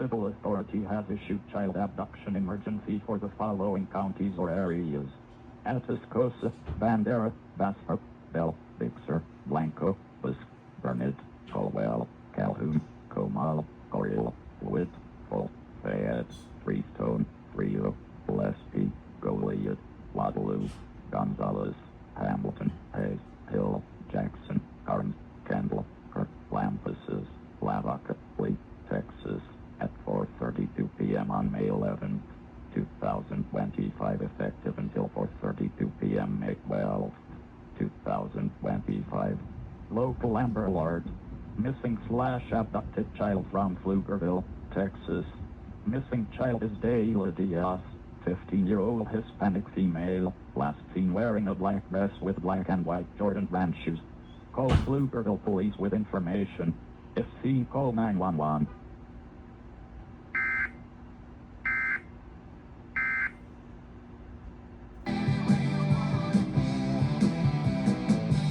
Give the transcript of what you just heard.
civil authority has issued child abduction emergency for the following counties or areas: Atascosa, Bandera, Bastrop, Bell, Bixar, Blanco, Busk, Burnett, Colwell, Calhoun, Comal, Oriel, Witt, Full, Fayette, Freestone, Frio, Gillespie, Goliad, Waterloo, Gonzales, Hamilton, Hayes, Hill, Jackson, Carnes, Kendall, Kirk, Lampasas, Lavaca, Lee, Texas, at 4:32 p.m. on May 11, 2025, effective until 4:32 p.m. May 12, 2025. Local Amber Alert. Missing/abducted child from Pflugerville, Texas. Missing child is Dayla Diaz, 15-year-old Hispanic female, last seen wearing a black dress with black and white Jordan brand shoes. Call Pflugerville police with information. If seen, call 911.